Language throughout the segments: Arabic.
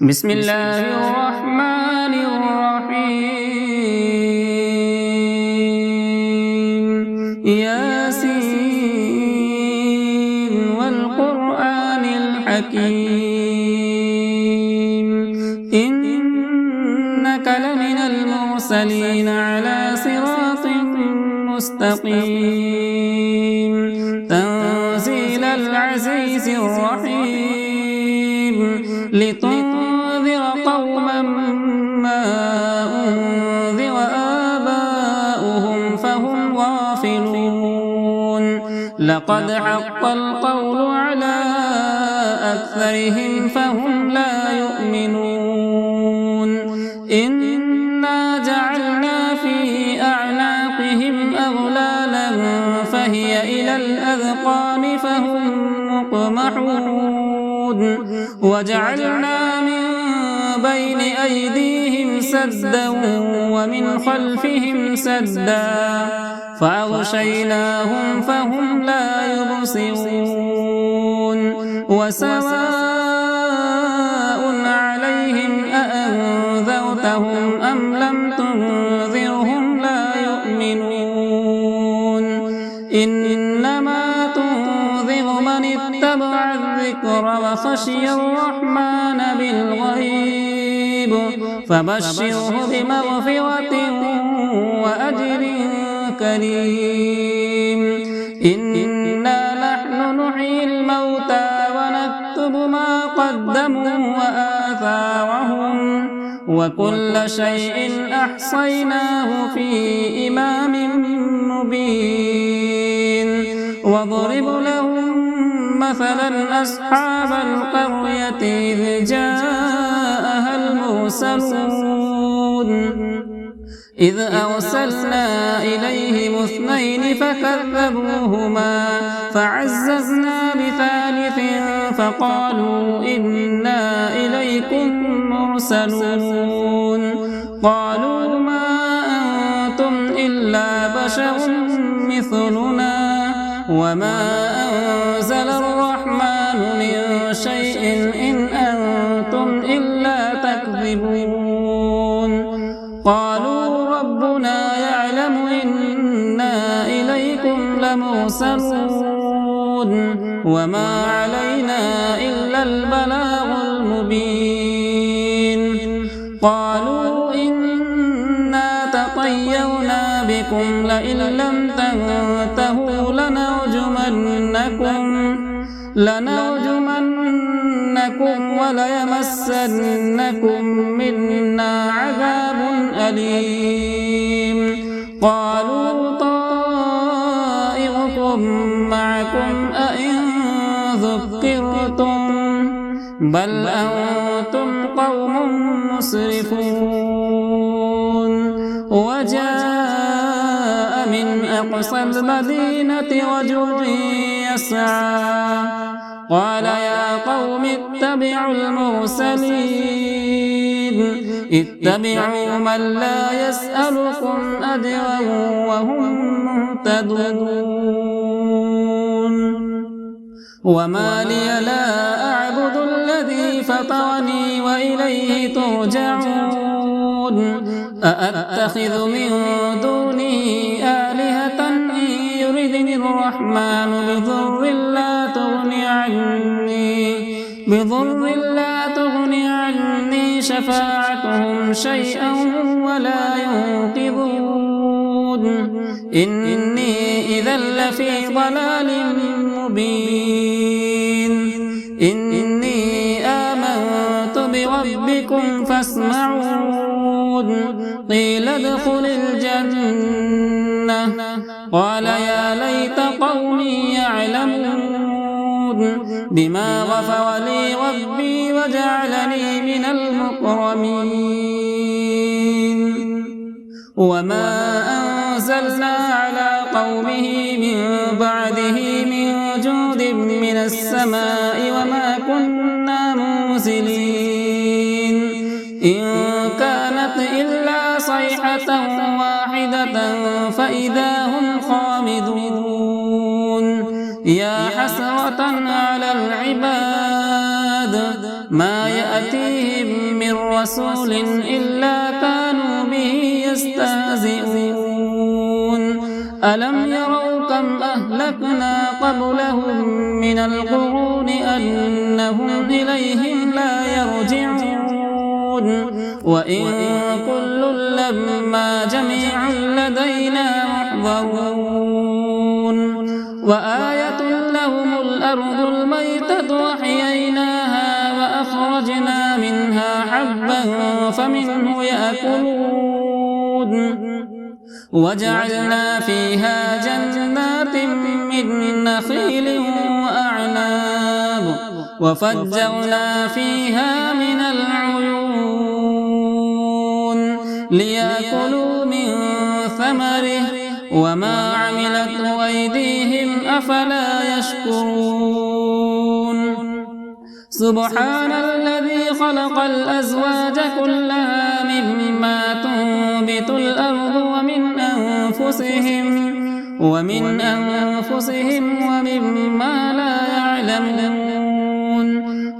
بسم الله الرحمن الرحيم ياسين والقرآن الحكيم إنك لمن المرسلين على صراط مستقيم تنزيل العزيز الرحيم لتنذر قوما ما أنذر آباؤهم فهم غافلون لقد حق القول على أكثرهم فهم لا يؤمنون إنا جعلنا في أعناقهم أغلالا فهي إلى الأذقان فهم مقمحون وجعلنا من بين أيديهم سدا ومن خلفهم سدا فأغشيناهم فهم لا يبصرون وسواء عليهم أأنذرتهم أم لم تنذرهم لا يؤمنون إنما تنذر من اتبع الذكر وخشي الرحمن بالغيب فبشره بمغفرة وأجر كريم إنا نحن نحيي الموتى ونكتب ما قدموا وآثارهم وكل شيء أحصيناه في إمام مبين واضرب لهم مثلا أصحاب القرية إذ جاءها المرسلون إذ أرسلنا إليهم اثنين فكذبوهما فعززنا بثالث فقالوا إنا إليكم مرسلون قالوا ما أنتم إلا بشر مثلنا وما أنزل الرحمن من شيء إن أنتم إلا تكذبون قالوا ربنا يعلم إنا إليكم لمرسلون وما علينا إلا البلاغ المبين قالوا إنا تطيرنا بكم لئن لم تنتهوا لنرجمنكم وليمسنكم منا عذاب أليم قالوا طائركم معكم أئن ذكرتم بل أنتم قوم مسرفون وجاء من أقصى المدينة رجل يسعى قال يا قوم اتبعوا المرسلين اتبعوا من لا يسألكم أجرا وهم مهتدون وما لي لا أعبد الذي فطرني وإليه ترجعون أأتخذ من دونه آلهة إن يردني الرحمن بضر لا تغني عني شفاعتهم شيئا ولا ينقذون إني إذا لفي ضلال مبين إني آمنت بربكم فاسمعون قيل ادخل الجنة قال يا ليت قومي يعلمون بما غفر لي ربي وجعلني من المكرمين وما أنزلنا على قومه من بعده من جود من السماء وما كنا منزلين إن كانت إلا صيحة واحدة فإذا هم خامدون يا حسرة على العباد ما يأتيهم رسول إلا كانوا به يستهزئون ألم يروا كم أهلكنا قبلهم من القرون أنهم إليهم لا يرجعون وإن كل لما جميع لدينا محضرون وآية لهم الأرض الميتة وأحييناها وأخرجنا منها حبا فمنه يأكلون وجعلنا فيها جنات من نخيل وأعناب وفجرنا فيها من العيون ليأكلوا من ثمره وما عملته أيديهم أفلا يشكرون سبحان الذي خلق الأزواج كلها مما تنبت الأرض ومن أنفسهم ومما لا يعلمون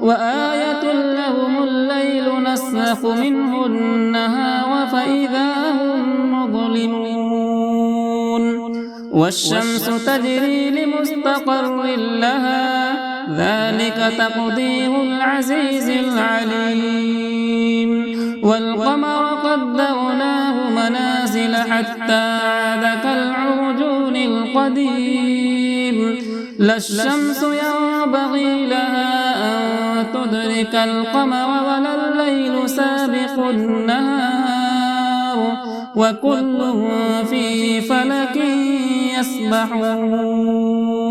وآية لهم الليل نسلخ منه النهار فإذا هم مظلمون والشمس تجري لمستقر لها ذلك تقدير العزيز العليم والقمر قدرناه منازل حتى عاد كالعرجون القديم لا الشمس ينبغي لها أن تدرك القمر ولا الليل سابق النهار وكل في فلك يسبحون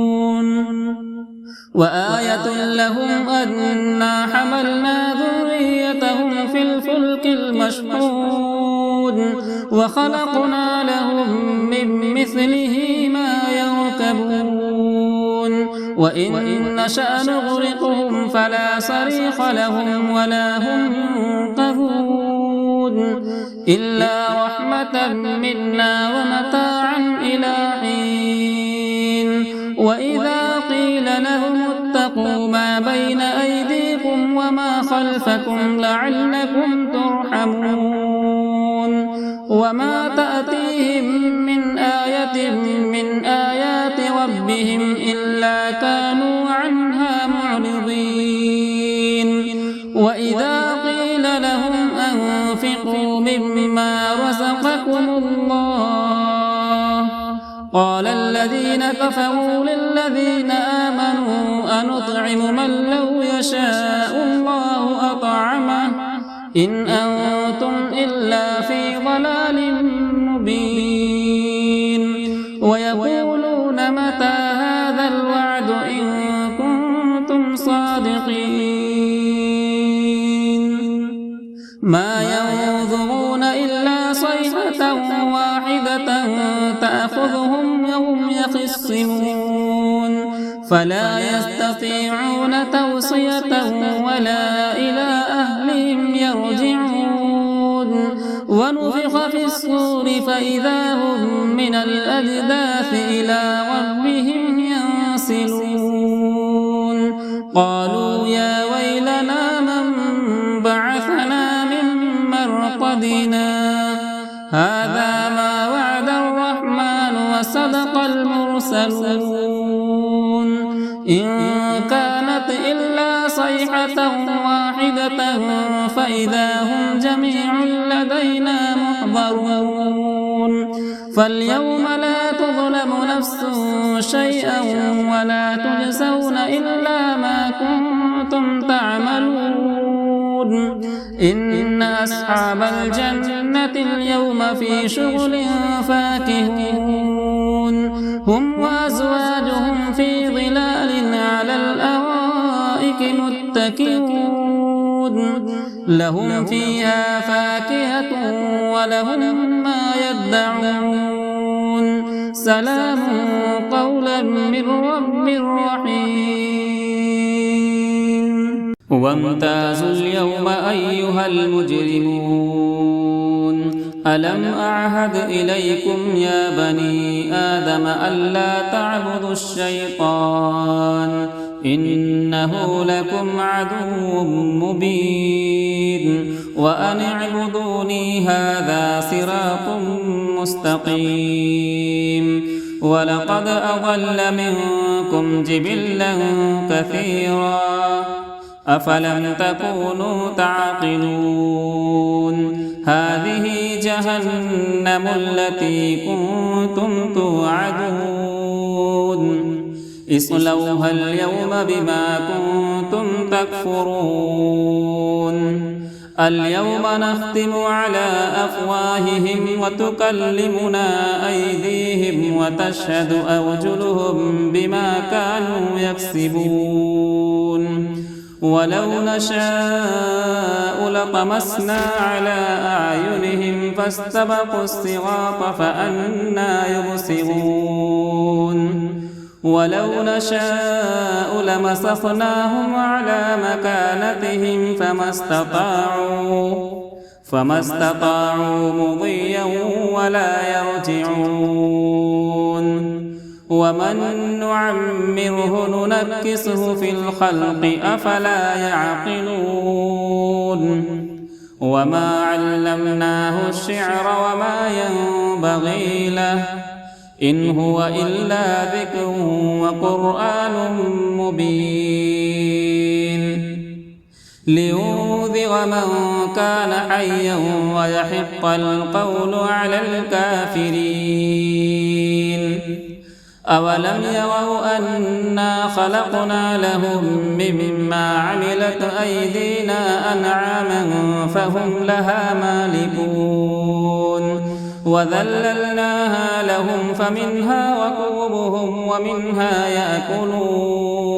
وآية لهم أنا حملنا ذريتهم في الفلك المشحون وخلقنا لهم من مثله ما يركبون وإن نشأ نغرقهم فلا صريخ لهم ولا هم ينقذون إلا رحمة منا ومتاعا إلى حين وإذا قيل لهم اتقوا ما بين أيديكم وما خلفكم لعلكم ترحمون وما تأتيهم من آية من آيات ربهم إلا كانوا عنها معرضين وإذا قيل لهم أنفقوا مما رزقكم الله قال الذين كفروا للذين آمنوا أنطعم من لو يشاء الله أطعمه إن أنتم إلا في ضلال مبين ويقولون متى هذا الوعد إن كنتم صادقين ما ينظرون إلا صيحة واحدة تأخذهم وهم يخصمون فلا يستطيعون توصية ولا إلى أهلهم يرجعون ونفخ في الصور فإذا هم من الأجداث إلى ربهم ينسلون قالوا يا ويلنا من بعثنا من مرقدنا هذا ما وعد الرحمن وصدق المرسلون إن كانت إلا صيحة واحدة فإذا هم جميع لدينا محضرون فاليوم لا تظلم نفس شيئا ولا تجزون إلا ما كنتم تعملون إن أصحاب الجنة اليوم في شغل فاكهون هم وأزواجهم في ظلال على الأرائك متكئون لهم فيها فاكهة ولهم ما يدعون سلام قولا من رب رحيم وامتازوا اليوم أيها المجرمون ألم أعهد إليكم يا بني آدم ألا تعبدوا الشيطان إنه لكم عدو مبين وأن اعبدوني هذا صراط مستقيم ولقد أضل منكم جبلا كثيرا أفلم تكونوا تعقلون هذه جهنم التي كنتم توعدون اصلوها اليوم بما كنتم تكفرون اليوم نختم على أفواههم وتكلمنا أيديهم وتشهد أرجلهم بما كانوا يكسبون ولو نشاء لطمسنا على أعينهم فاستبقوا الصراط فأنى يبصرون ولو نشاء لمسخناهم على مكانتهم فما استطاعوا مضيا ولا يرجعون ومن نعمره ننكسه في الخلق أفلا يعقلون وما علمناه الشعر وما ينبغي له إن هو إلا ذكر وقرآن مبين لينذر من كان حيا ويحق القول على الكافرين أولم يروا أنا خلقنا لهم مما عملت أيدينا أنعاما فهم لها مالكون وذللناها لهم فمنها ركوبهم ومنها يأكلون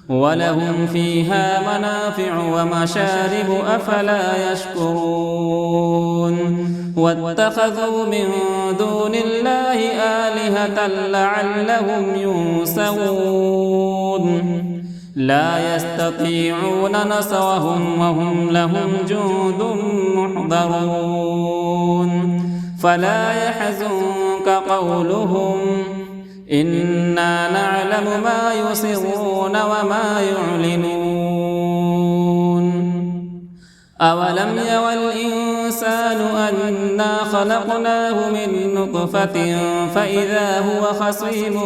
ولهم فيها منافع ومشارب أفلا يشكرون واتخذوا من دون الله آلهة لعلهم ينصرون لا يستطيعون نصرهم وهم لهم جند محضرون فلا يحزنك قولهم إنا نعلم ما يسرون وما يعلنون أولم ير الإنسان أنا خلقناه من نطفة فإذا هو خصيم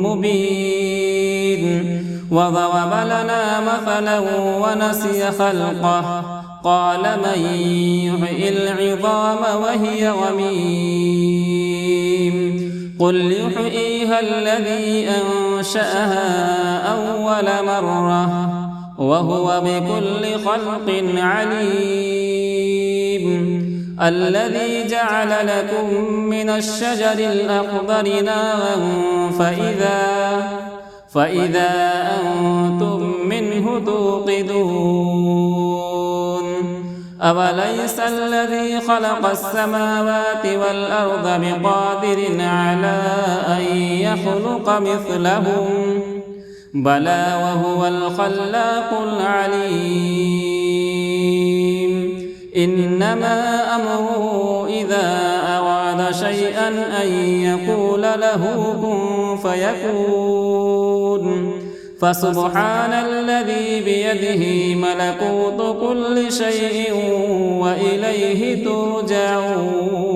مبين وضرب لنا مثلا ونسي خلقه قال من يحيي العظام وهي رميم قل يحييها الذي أنشأها أول مرة وهو بكل خلق عليم الذي جعل لكم من الشجر الأخضر نارا فإذا أنتم منه توقدون أوليس الذي خلق السماوات والأرض بقادر على أن يخلق مثلهم بلى وهو الخلاق العليم إنما أمره إذا أراد شيئا أن يقول له كن فيكون فسبحان الذي بيده ملكوت كل شيء وإليه ترجعون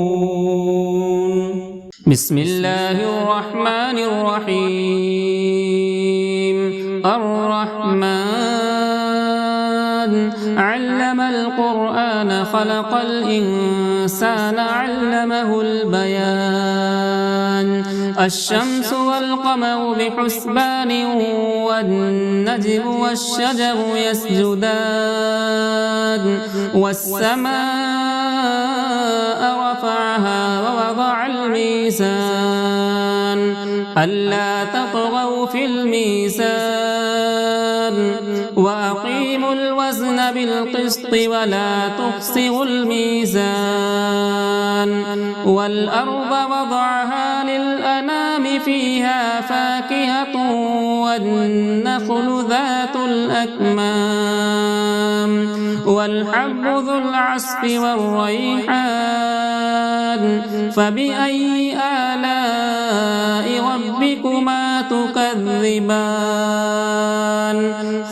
بسم الله الرحمن الرحيم الرحمن علم القرآن خلق الإنسان علمه البيان الشمس والقمر بحسبان والنجم والشجر يسجدان والسماء رفعها ووضع الميزان ألا تطغوا في الميزان وأقيموا الوزن بالقسط ولا تخسروا الميزان والأرض وضعها للأنام فيها فاكهة والنخل ذات الأكمام والحب ذو العصف والريحان فبأي آلاء ربكما تكذبان تكذبان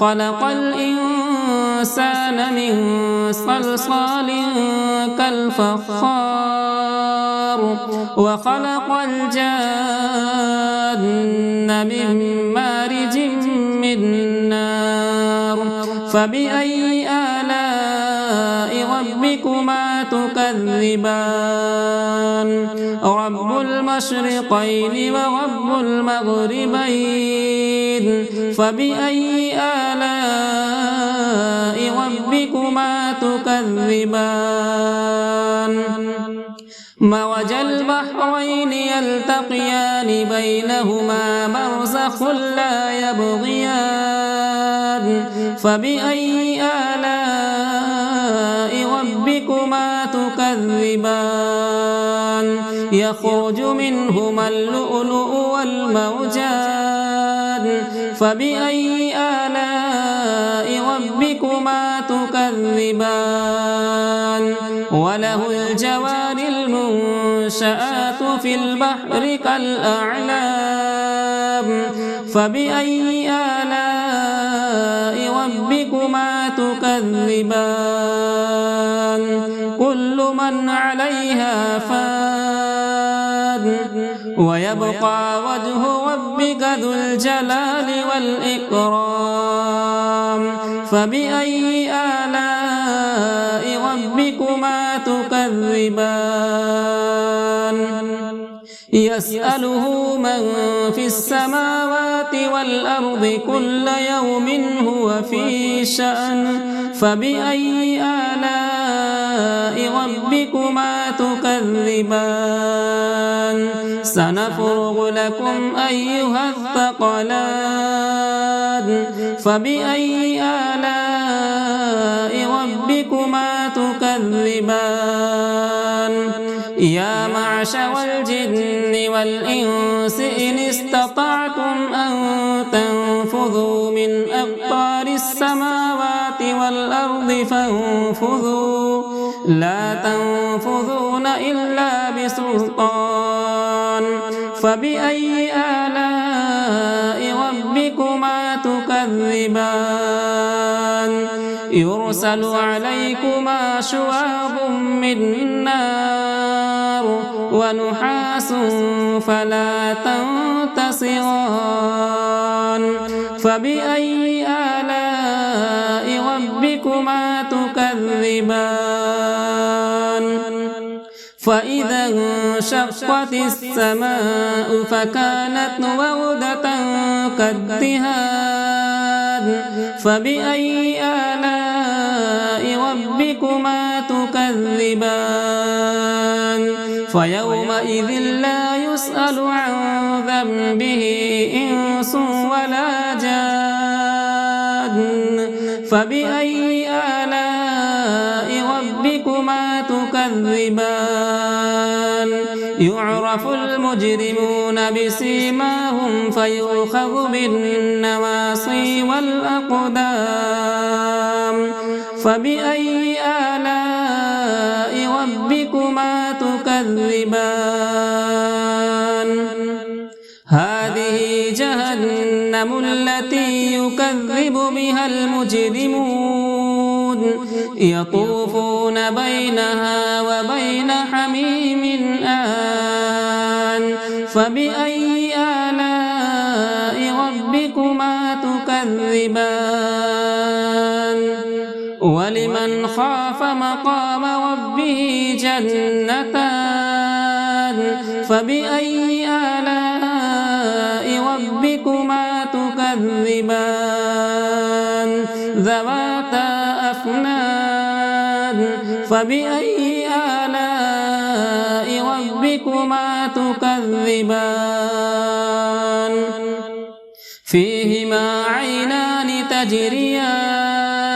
خلق الإنسان من صلصال كالفخار وخلق الجان من مارج من نار فبأي آلاء ربكما تكذبان رب المشرقين ورب المغربين فبأي آلاء ربكما تكذبان مرج البحرين يلتقيان بينهما برزخ لا يبغيان فبأي آلاء ربكما تكذبان يخرج منهما اللؤلؤ والمرجان فبأي آلاء ربكما تكذبان وله الجوار المنشآت في البحر كالأعلام فبأي آلاء ربكما تكذبان كل من عليها فان ويبقى وجه ربك ذو الجلال والإكرام فبأي آلاء ربكما تكذبان يسأله من في السماوات والأرض كل يوم هو في شأن فبأي آلاء ربكما تكذبان سنفرغ لكم أيها الثقلان فبأي آلاء ربكما تكذبان يا معشر الجن والإنس إن استطعتم أن تنفذوا من أقطار السماوات والأرض فانفذوا لا تنفذون إلا بسلطان فبأي آلاء ربكما تكذبان يرسل عليكما شواظ من نار ونحاس فلا تنتصران فبأي آلاء ربكما تكذبان فإذا انشقت السماء فكانت وردة كالدهان فبأي آلاء ربكما تكذبان فيومئذ لا يسأل عن ذنبه إنس ولا جان فبأي آلاء ربكما تكذبان يعرف المجرمون بسيماهم فيؤخذ بالنواصي والأقدام فبأي آلاء ربكما تكذبان هذه جهنم التي يكذب بها المجرمون يطوفون بينها وبين حميم آن فبأي آلاء ربكما تكذبان ولمن خاف مقام ربه جنتان فبأي آلاء ربكما تكذبان ذواتا أفنان فبأي آلاء ربكما تكذبان فيهما عينان تجريان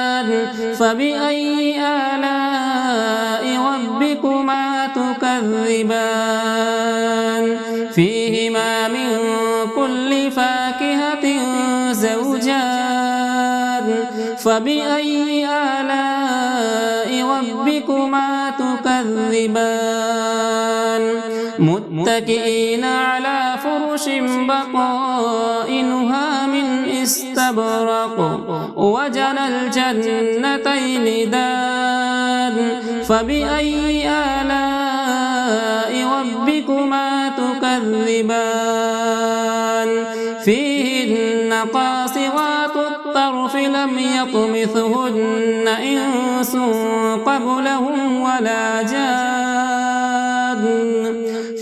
فبأي آلاء ربكما تكذبان فيهما من كل فاكهة زوجان فبأي آلاء ربكما تكذبان متكئين على فرش بطائنها استبرق وجنى الجنتين دان فبأي آلاء ربكما تكذبان فيهن قاصرات الطرف لم يطمثهن إنس قبلهم ولا جان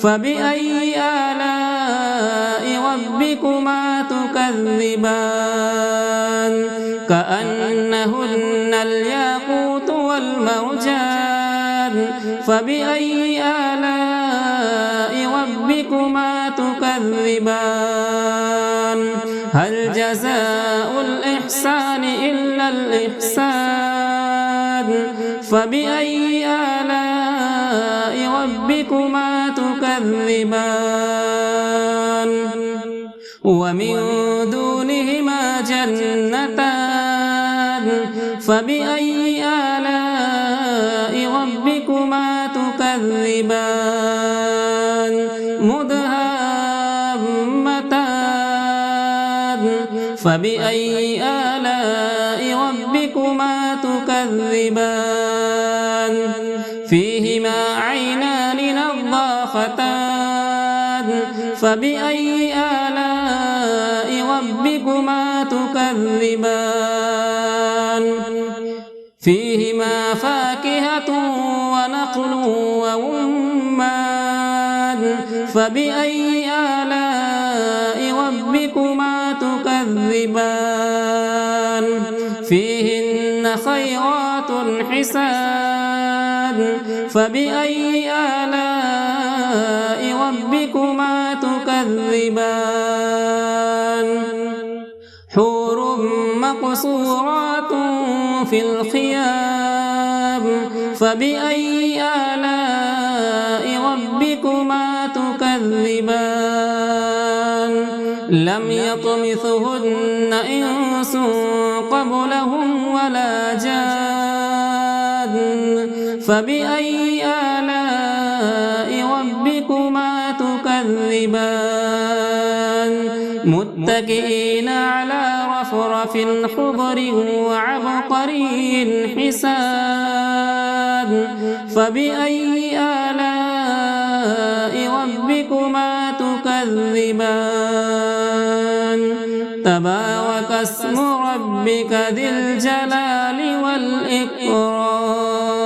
فبأي آلاء ربكما تكذبان كأنهن الياقوت والمرجان فبأي آلاء ربكما تكذبان هل جزاء الإحسان إلا الإحسان فبأي آلاء ربكما تكذبان ومن دونهما جنتان فبأي آلاء ربكما تكذبان مدهامتان فبأي آلاء ربكما تكذبان فيهما عينان نضاختان فبأي آلاء ربكما تكذبان فيهما فاكهة ونخل ورمان فبأي آلاء ربكما تكذبان فيهن خيرات حسان فبأي آلاء ربكما تكذبان حور مقصورات في الخيام فبأي آلاء ربكما تكذبان لم يطمثهن إنس قبلهم ولا جان فبأي آلاء ربكما تكذبان متكئين على رفرف خضر وعبقري حسان فبأي آلاء ربكما تكذبان تبارك اسم ربك ذي الجلال والإكرام